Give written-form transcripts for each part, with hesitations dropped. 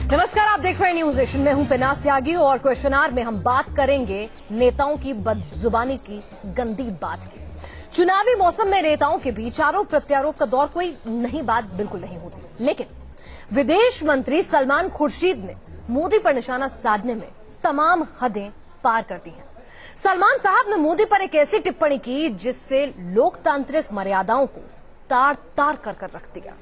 नमस्कार, आप देख रहे हैं न्यूज नेशन। मैं हूं पिनाक त्यागी और क्वेश्चन आवर में हम बात करेंगे नेताओं की बदजुबानी की, गंदी बात की। चुनावी मौसम में नेताओं के बीच आरोप प्रत्यारोप का दौर कोई नई बात बिल्कुल नहीं होती, लेकिन विदेश मंत्री सलमान खुर्शीद ने मोदी पर निशाना साधने में तमाम हदें पार कर दी हैं। सलमान साहब ने मोदी पर एक ऐसी टिप्पणी की जिससे लोकतांत्रिक मर्यादाओं को तार तार कर रख दिया।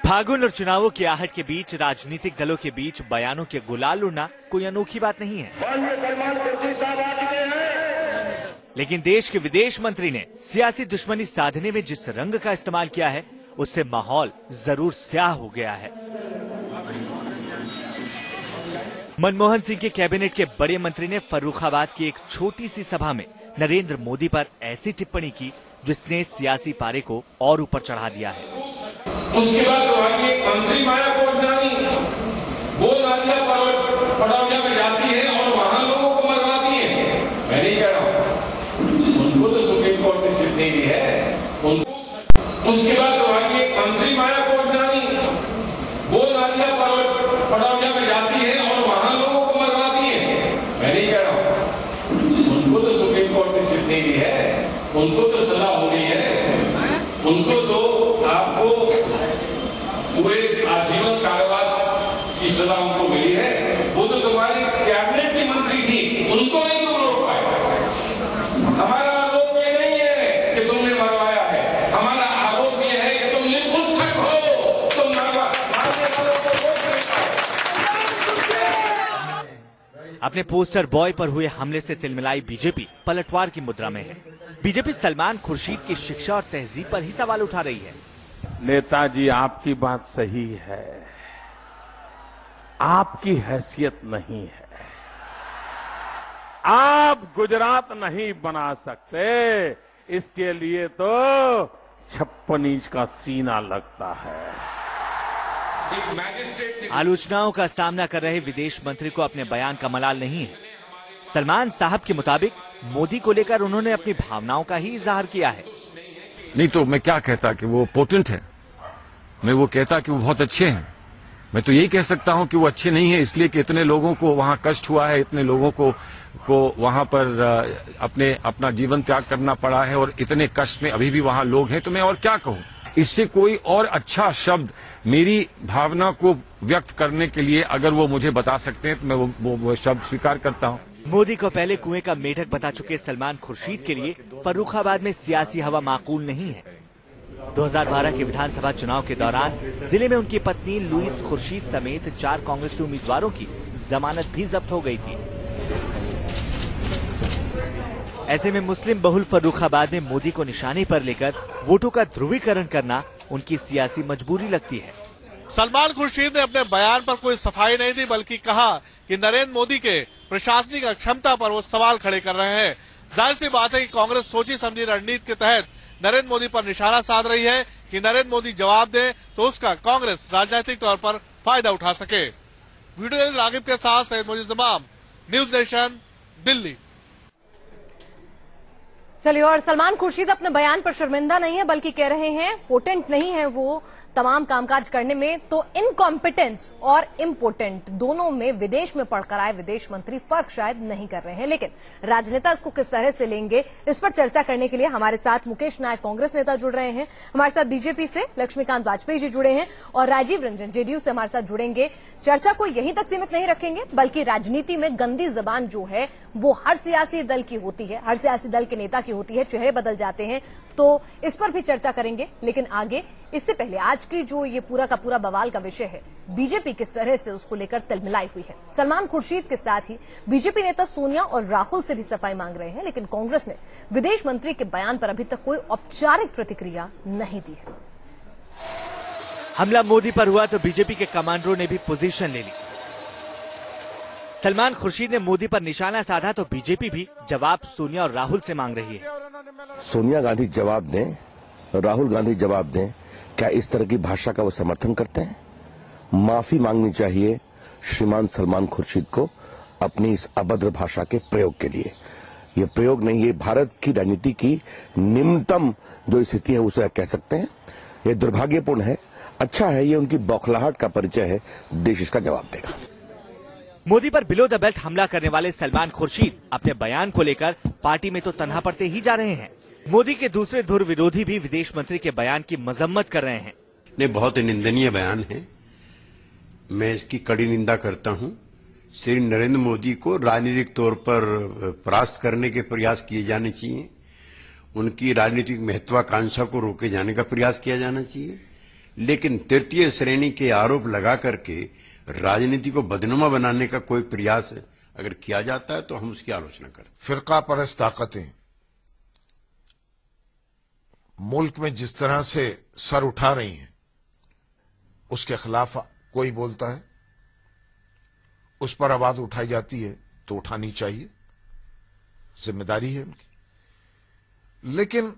फागुन और चुनावों की आहट के बीच राजनीतिक दलों के बीच बयानों के गुलाल उड़ना कोई अनोखी बात नहीं है, लेकिन देश के विदेश मंत्री ने सियासी दुश्मनी साधने में जिस रंग का इस्तेमाल किया है, उससे माहौल जरूर स्याह हो गया है। मनमोहन सिंह के कैबिनेट के बड़े मंत्री ने फर्रुखाबाद की एक छोटी सी सभा में नरेंद्र मोदी पर ऐसी टिप्पणी की जिसने सियासी पारे को और ऊपर चढ़ा दिया है। उसके बाद वहां की मंत्री माया कोटरानी वो नादिया पड़ौजा में जाती है और वहां लोगों को मरवाती है। मैं नहीं कह रहा हूं, उनको तो सुप्रीम कोर्ट ने सीट नहीं दी है उनको। उसके बाद वहां की मंत्री माया कोटरानी वो नादिया पड़ौजा में जाती है और वहां लोगों को मरवाती है। मैं नहीं कह रहा हूं, उनको तो सुप्रीम कोर्ट ने सीट नहीं दी है, उनको तो सलाह हो रही है, उनको तो आपको पूरे आजीवन कारावास की सजा उनको मिली है। वो तो तुम्हारी कैबिनेट की मंत्री थी, उनको नहीं तुम रोक पाए। हमारा आरोप ये नहीं है कि तुमने मरवाया है, हमारा आरोप ये है कि तुम निपुंसक हो, तुम मारने वालों को रोक नहीं पाए। अपने पोस्टर बॉय पर हुए हमले से तिलमिलाई बीजेपी पलटवार की मुद्रा में है। बीजेपी सलमान खुर्शीद की शिक्षा और तहजीब पर ही सवाल उठा रही है। नेताजी, आपकी बात सही है, आपकी हैसियत नहीं है, आप गुजरात नहीं बना सकते, इसके लिए तो 56 इंच का सीना लगता है। आलोचनाओं का सामना कर रहे विदेश मंत्री को अपने बयान का मलाल नहीं है। सलमान साहब के मुताबिक मोदी को लेकर उन्होंने अपनी भावनाओं का ही इजहार किया है। नहीं तो मैं क्या कहता कि वो पोटेंट है, मैं वो कहता कि वो बहुत अच्छे हैं। मैं तो यही कह सकता हूं कि वो अच्छे नहीं है इसलिए कि इतने लोगों को वहां कष्ट हुआ है, इतने लोगों को वहां पर अपना जीवन त्याग करना पड़ा है और इतने कष्ट में अभी भी वहां लोग हैं। तो मैं और क्या कहूं, इससे कोई और अच्छा शब्द मेरी भावना को व्यक्त करने के लिए अगर वो मुझे बता सकते हैं तो मैं वो शब्द स्वीकार करता हूं। मोदी को पहले कुएं का मेढक बता चुके सलमान खुर्शीद के लिए फर्रुखाबाद में सियासी हवा माकूल नहीं है। 2012 के विधानसभा चुनाव के दौरान जिले में उनकी पत्नी लुईस खुर्शीद समेत 4 कांग्रेसी उम्मीदवारों की जमानत भी जब्त हो गई थी। ऐसे में मुस्लिम बहुल फर्रुखाबाद में मोदी को निशाने पर लेकर वोटों का ध्रुवीकरण करना उनकी सियासी मजबूरी लगती है। सलमान खुर्शीद ने अपने बयान पर कोई सफाई नहीं दी, बल्कि कहा कि नरेंद्र मोदी के प्रशासनिक अक्षमता पर वो सवाल खड़े कर रहे हैं। जाहिर सी बात है कि कांग्रेस सोची समझी रणनीति के तहत नरेंद्र मोदी पर निशाना साध रही है कि नरेंद्र मोदी जवाब दे तो उसका कांग्रेस राजनीतिक तौर पर फायदा उठा सके। वीडियो रागिब के साथ सैयद मोजिब जमाम, न्यूज नेशन, दिल्ली। चलिए, और सलमान खुर्शीद अपने बयान पर शर्मिंदा नहीं है, बल्कि कह रहे हैं पोटेंट नहीं है वो तमाम कामकाज करने में। तो इनकॉम्पिटेंस और इम्पोर्टेंट दोनों में विदेश में पढ़कर आए विदेश मंत्री फर्क शायद नहीं कर रहे हैं, लेकिन राजनेता इसको किस तरह से लेंगे, इस पर चर्चा करने के लिए हमारे साथ मुकेश नायक कांग्रेस नेता जुड़ रहे हैं, हमारे साथ बीजेपी से लक्ष्मीकांत वाजपेयी जी जुड़े हैं और राजीव रंजन जेडीयू से हमारे साथ जुड़ेंगे। चर्चा को यहीं तक सीमित नहीं रखेंगे, बल्कि राजनीति में गंदी जबान जो है वो हर सियासी दल की होती है, हर सियासी दल के नेता की होती है, चेहरे बदल जाते हैं, तो इस पर भी चर्चा करेंगे। लेकिन आगे इससे पहले आज की जो ये पूरा का पूरा बवाल का विषय है, बीजेपी किस तरह से उसको लेकर तिलमिलाई हुई है। सलमान खुर्शीद के साथ ही बीजेपी नेता सोनिया और राहुल से भी सफाई मांग रहे हैं, लेकिन कांग्रेस ने विदेश मंत्री के बयान पर अभी तक कोई औपचारिक प्रतिक्रिया नहीं दी है। हमला मोदी पर हुआ तो बीजेपी के कमांडरों ने भी पोजीशन ले ली। सलमान खुर्शीद ने मोदी पर निशाना साधा तो बीजेपी भी जवाब सोनिया और राहुल से मांग रही है। सोनिया गांधी जवाब दें, राहुल गांधी जवाब दें, क्या इस तरह की भाषा का वो समर्थन करते हैं? माफी मांगनी चाहिए श्रीमान सलमान खुर्शीद को अपनी इस अभद्र भाषा के प्रयोग के लिए। ये प्रयोग नहीं, ये भारत की राजनीति की निम्नतम जो स्थिति है उसे कह सकते हैं। ये दुर्भाग्यपूर्ण है। अच्छा है, ये उनकी बौखलाहट का परिचय है। देश इसका जवाब देगा। मोदी पर बिलो द बेल्ट हमला करने वाले सलमान खुर्शीद अपने बयान को लेकर पार्टी में तो तन्हा पड़ते ही जा रहे हैं। मोदी के दूसरे धुर विरोधी भी विदेश मंत्री के बयान की मजम्मत कर रहे हैं। ये बहुत निंदनीय बयान है, मैं इसकी कड़ी निंदा करता हूं। श्री नरेंद्र मोदी को राजनीतिक तौर पर परास्त करने के प्रयास किए जाने चाहिए, उनकी राजनीतिक महत्वाकांक्षा को रोके जाने का प्रयास किया जाना चाहिए, लेकिन तृतीय श्रेणी के आरोप लगा करके राजनीति को बदनुमा बनाने का कोई प्रयास अगर किया जाता है तो हम उसकी आलोचना करते हैं। फिरका परस्त ताकतें मुल्क में जिस तरह से सर उठा रही हैं, उसके खिलाफ कोई बोलता है, उस पर आवाज उठाई जाती है तो उठानी चाहिए, जिम्मेदारी है उनकी, लेकिन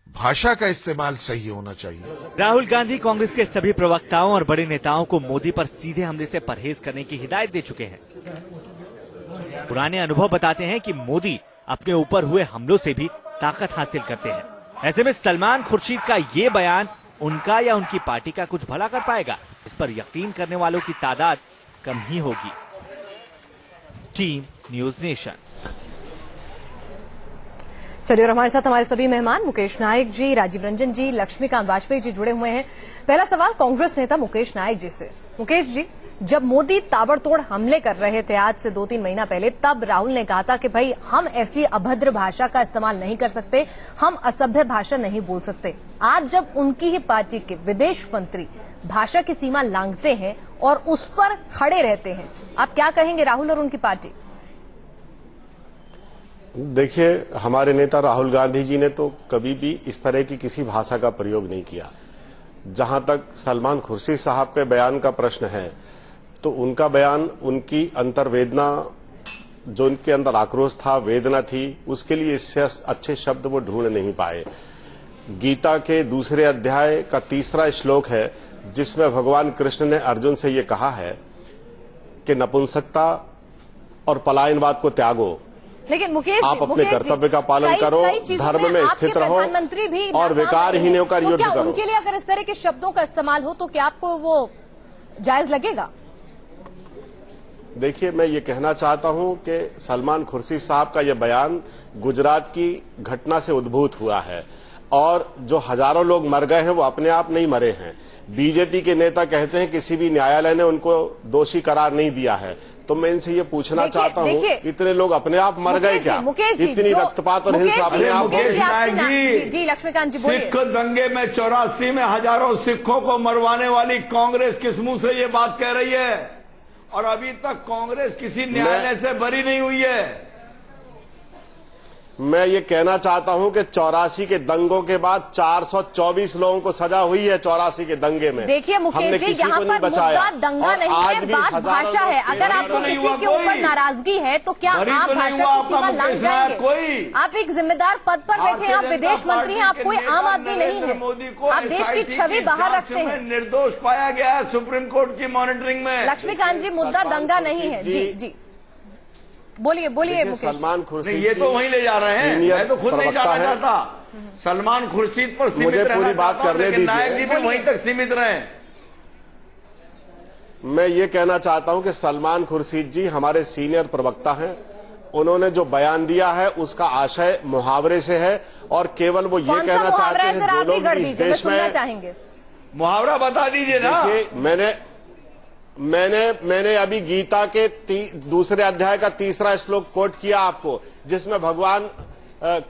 भाषा का इस्तेमाल सही होना चाहिए। राहुल गांधी कांग्रेस के सभी प्रवक्ताओं और बड़े नेताओं को मोदी पर सीधे हमले से परहेज करने की हिदायत दे चुके हैं। पुराने अनुभव बताते हैं कि मोदी अपने ऊपर हुए हमलों से भी ताकत हासिल करते हैं। ऐसे में सलमान खुर्शीद का ये बयान उनका या उनकी पार्टी का कुछ भला कर पाएगा, इस पर यकीन करने वालों की तादाद कम ही होगी। Team news nation. चलिए, और हमारे साथ हमारे सभी मेहमान मुकेश नायक जी, राजीव रंजन जी, लक्ष्मीकांत वाजपेयी जी जुड़े हुए हैं। पहला सवाल कांग्रेस नेता मुकेश नायक जी से। मुकेश जी, जब मोदी ताबड़तोड़ हमले कर रहे थे आज से 2-3 महीना पहले, तब राहुल ने कहा था कि भाई हम ऐसी अभद्र भाषा का इस्तेमाल नहीं कर सकते, हम असभ्य भाषा नहीं बोल सकते। आज जब उनकी ही पार्टी के विदेश मंत्री भाषा की सीमा लांघते हैं और उस पर खड़े रहते हैं, आप क्या कहेंगे राहुल और उनकी पार्टी? देखिए, हमारे नेता राहुल गांधी जी ने तो कभी भी इस तरह की किसी भाषा का प्रयोग नहीं किया। जहां तक सलमान खुर्शीद साहब के बयान का प्रश्न है, तो उनका बयान उनकी अंतर्वेदना, जो उनके अंदर आक्रोश था, वेदना थी, उसके लिए इससे अच्छे शब्द वो ढूंढ नहीं पाए। गीता के दूसरे अध्याय का 3रा श्लोक है, जिसमें भगवान कृष्ण ने अर्जुन से ये कहा है कि नपुंसकता और पलायनवाद को त्यागो, लेकिन मुकेश, आप अपने कर्तव्य का पालन करो, धर्म में स्थित रहो और विकारहीनों का युद्ध करो। उनके लिए अगर इस तरह के शब्दों का इस्तेमाल हो तो क्या आपको वो जायज लगेगा? देखिए, मैं ये कहना चाहता हूं कि सलमान खुर्शीद साहब का यह बयान गुजरात की घटना से उद्भूत हुआ है, और जो हजारों लोग मर गए हैं वो अपने आप नहीं मरे हैं। बीजेपी के नेता कहते हैं किसी भी न्यायालय ने उनको दोषी करार नहीं दिया है। तो मैं इनसे ये पूछना चाहता हूं, इतने लोग अपने आप मर गए क्या? इतनी रक्तपात और हिंसा अपने आप? मुकेश नायक जी, लक्ष्मीकांत जी बोलिए। सिख दंगे में 84 में हजारों सिखों को मरवाने वाली कांग्रेस किस मुंह से ये बात कह रही है? और अभी तक कांग्रेस किसी न्यायालय से बरी नहीं हुई है। मैं ये कहना चाहता हूं कि 84 के दंगों के बाद 424 लोगों को सजा हुई है 84 के दंगे में। देखिए मुकेश जी, यहाँ पर मुद्दा दंगा नहीं है, बात भाषा है। अगर आपको किसी के ऊपर नाराजगी है तो क्या आप भाषा की सीमा लांघ जाएंगे? आप एक जिम्मेदार पद पर बैठे हैं, आप विदेश मंत्री हैं, आप कोई आम आदमी नहीं है, आप देश की छवि बाहर रखते हैं। निर्दोष पाया गया है सुप्रीम कोर्ट की मॉनिटरिंग में। लक्ष्मीकांत जी, मुद्दा दंगा नहीं है। जी जी, बोलिए बोलिए मुकेश। सलमान खुर्शीद, ये तो वहीं ले जा रहे हैं, मैं तो खुद नहीं जाना चाहता। सलमान खुर्शीद पर सीमित मुझे पूरी बात करने दीजिए। नायक जी भी वहीं तक सीमित रहे। मैं ये कहना चाहता हूं कि सलमान खुर्शीद जी हमारे सीनियर प्रवक्ता हैं। उन्होंने जो बयान दिया है उसका आशय मुहावरे से है, और केवल वो ये कहना चाहते हैं जो लोग इस देश में। मुहावरा बता दीजिए ना। देखिए, मैंने अभी गीता के दूसरे अध्याय का 3रा श्लोक कोट किया आपको, जिसमें भगवान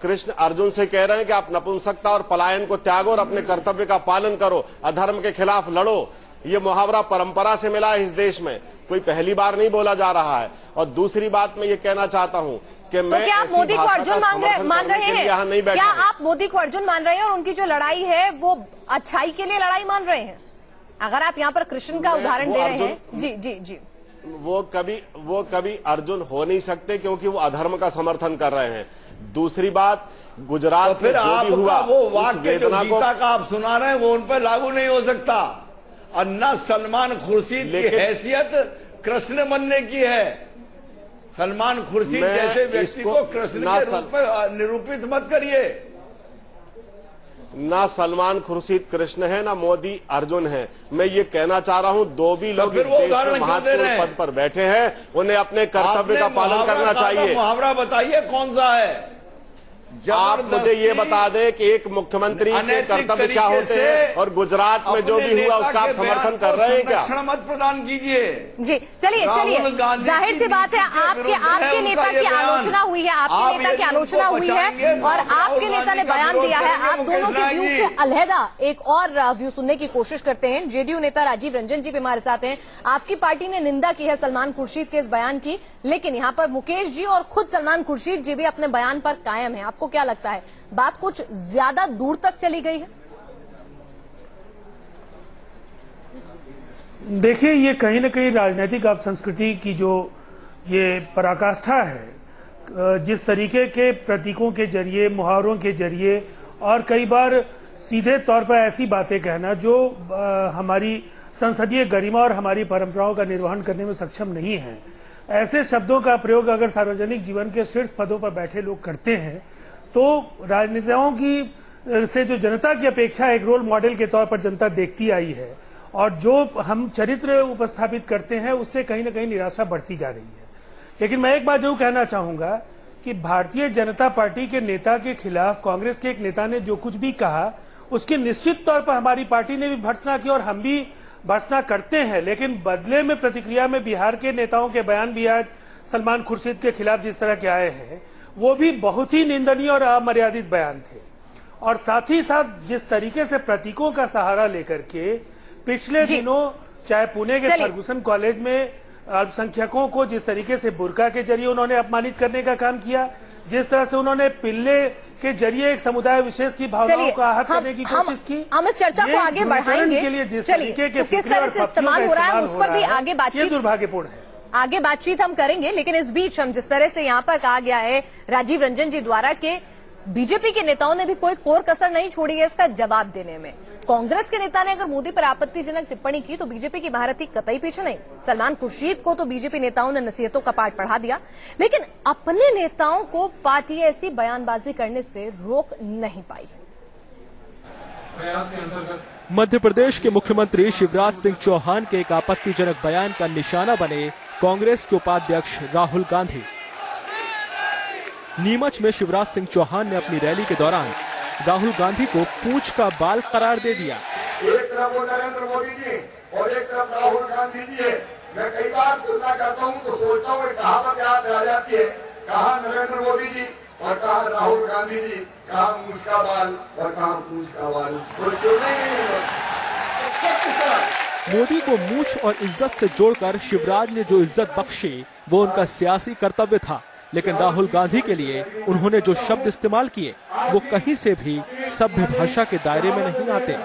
कृष्ण अर्जुन से कह रहे हैं कि आप नपुंसकता और पलायन को त्यागो और अपने कर्तव्य का पालन करो, अधर्म के खिलाफ लड़ो। ये मुहावरा परंपरा से मिला है इस देश में, कोई पहली बार नहीं बोला जा रहा है। और दूसरी बात मैं ये कहना चाहता हूं कि मैं क्या आप मोदी को अर्जुन मान रहे हैं? यहाँ नहीं बैठा। क्या आप मोदी को अर्जुन मान रहे हैं और उनकी जो लड़ाई है वो अच्छाई के लिए लड़ाई मान रहे हैं? अगर आप यहाँ पर कृष्ण का उदाहरण दे रहे हैं। जी जी जी, वो कभी अर्जुन हो नहीं सकते, क्योंकि वो अधर्म का समर्थन कर रहे हैं। दूसरी बात, गुजरात में जो भी हुआ, वो वाक्य जो गीता का आप सुना रहे हैं वो उन पर लागू नहीं हो सकता। और न सलमान खुर्शीद की हैसियत कृष्ण बनने की है। सलमान खुर्शीद जैसे व्यक्ति को कृष्ण के रूप में निरूपित मत करिए। ना सलमान खुर्शीद कृष्ण है, ना मोदी अर्जुन है। मैं ये कहना चाह रहा हूं, दो भी लोग इस देश में महत्वपूर्ण पद पर बैठे हैं, उन्हें अपने कर्तव्य का पालन करना चाहिए। मुहावरा बताइए कौन सा है? आप मुझे ये बता दें कि एक मुख्यमंत्री के कर्तव्य क्या होते हैं, और गुजरात में जो भी हुआ उसका आप समर्थन कर रहे हैं क्या? मत प्रदान कीजिए जी। चलिए जाहिर सी बात है, आपके नेता की आलोचना हुई है, आपके नेता की आलोचना हुई है और आपके नेता ने बयान दिया है। आप दोनों के व्यू से अलहदा एक और व्यू सुनने की कोशिश करते हैं। जेडीयू नेता राजीव रंजन जी भी हमारे साथ हैं। आपकी पार्टी ने निंदा की है सलमान खुर्शीद के इस बयान की, लेकिन यहां पर मुकेश जी और खुद सलमान खुर्शीद जी भी अपने बयान पर कायम है। आपको क्या लगता है, बात कुछ ज्यादा दूर तक चली गई है? देखिए, ये कहीं ना कहीं राजनीतिक अपसंस्कृति की जो ये पराकाष्ठा है, जिस तरीके के प्रतीकों के जरिए, मुहावरों के जरिए और कई बार सीधे तौर पर ऐसी बातें कहना जो हमारी संसदीय गरिमा और हमारी परंपराओं का निर्वहन करने में सक्षम नहीं है, ऐसे शब्दों का प्रयोग अगर सार्वजनिक जीवन के शीर्ष पदों पर बैठे लोग करते हैं तो राजनेताओं की से जो जनता की अपेक्षा एक रोल मॉडल के तौर पर जनता देखती आई है और जो हम चरित्र उपस्थापित करते हैं उससे कहीं ना कहीं निराशा बढ़ती जा रही है। लेकिन मैं एक बात जरूर कहना चाहूंगा कि भारतीय जनता पार्टी के नेता के खिलाफ कांग्रेस के एक नेता ने जो कुछ भी कहा उसकी निश्चित तौर पर हमारी पार्टी ने भी भर्त्सना की और हम भी भर्त्सना करते हैं, लेकिन बदले में प्रतिक्रिया में बिहार के नेताओं के बयान भी आज सलमान खुर्शीद के खिलाफ जिस तरह के आए हैं वो भी बहुत ही निंदनीय और अमर्यादित बयान थे। और साथ ही साथ जिस तरीके से प्रतीकों का सहारा लेकर के पिछले दिनों चाहे पुणे के फर्गुसन कॉलेज में अल्पसंख्यकों को जिस तरीके से बुर्का के जरिए उन्होंने अपमानित करने का काम किया, जिस तरह से उन्होंने पिल्ले के जरिए एक समुदाय विशेष की भावनाओं को आहत करने की कोशिश की, हम इस चर्चा को आगे बढ़ाएंगे के लिए जिस चलिए तरीके के किस तरह से इस्तेमाल हो रहा है उस पर भी आगे बातचीत, ये दुर्भाग्यपूर्ण है। आगे बातचीत हम करेंगे, लेकिन इस बीच हम जिस तरह से यहाँ पर कहा गया है राजीव रंजन जी द्वारा कि बीजेपी के नेताओं ने भी कोई कोर कसर नहीं छोड़ी है इसका जवाब देने में। कांग्रेस के नेता ने अगर मोदी पर आपत्तिजनक टिप्पणी की तो बीजेपी की भारती कतई पीछे नहीं। सलमान खुर्शीद को तो बीजेपी नेताओं ने नसीहतों का पाठ पढ़ा दिया, लेकिन अपने नेताओं को पार्टी ऐसी बयानबाजी करने से रोक नहीं पाई। मध्य प्रदेश के मुख्यमंत्री शिवराज सिंह चौहान के एक आपत्तिजनक बयान का निशाना बने कांग्रेस के उपाध्यक्ष राहुल गांधी। नीमच में शिवराज सिंह चौहान ने अपनी रैली के दौरान राहुल गांधी को पूंछ का बाल करार दे दिया। एक तरफ वो नरेंद्र मोदी जी और एक तरफ राहुल गांधी जी है। मैं कई बार तुलना करता हूँ तो सोचता हूँ कहावत याद आ जाती है, कहा नरेंद्र मोदी जी और कहा राहुल गांधी जी, कहा मूंछ का बाल और कहा पूंछ का बाल। मोदी को मूंछ और इज्जत से जोड़कर शिवराज ने जो इज्जत बख्शी वो उनका सियासी कर्तव्य था, लेकिन राहुल गांधी के लिए उन्होंने जो शब्द इस्तेमाल किए वो कहीं से भी सभ्य भाषा के दायरे में नहीं आते।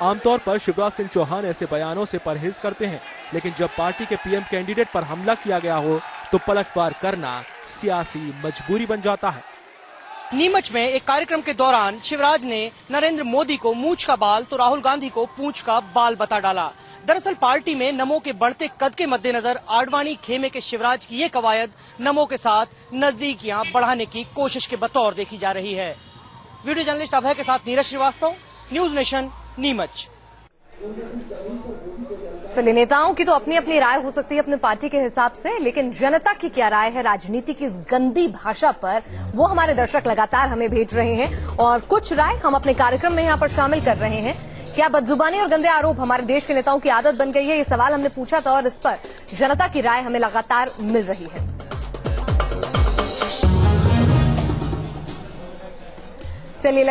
आमतौर पर शिवराज सिंह चौहान ऐसे बयानों से परहेज करते हैं, लेकिन जब पार्टी के पीएम कैंडिडेट पर हमला किया गया हो तो पलटवार करना सियासी मजबूरी बन जाता है। नीमच में एक कार्यक्रम के दौरान शिवराज ने नरेंद्र मोदी को मूंछ का बाल तो राहुल गांधी को पूंछ का बाल बता डाला। दरअसल पार्टी में नमो के बढ़ते कद के मद्देनजर आडवाणी खेमे के शिवराज की ये कवायद नमो के साथ नजदीकियां बढ़ाने की कोशिश के बतौर देखी जा रही है। वीडियो जर्नलिस्ट अभय के साथ नीरज श्रीवास्तव, न्यूज नेशन, नीमच। चलिए, नेताओं की तो अपनी अपनी राय हो सकती है अपने पार्टी के हिसाब से, लेकिन जनता की क्या राय है राजनीति की गंदी भाषा पर, वो हमारे दर्शक लगातार हमें भेज रहे हैं और कुछ राय हम अपने कार्यक्रम में यहाँ पर शामिल कर रहे हैं। क्या बदजुबानी और गंदे आरोप हमारे देश के नेताओं की आदत बन गई है? ये सवाल हमने पूछा था और इस पर जनता की राय हमें लगातार मिल रही है। चलिए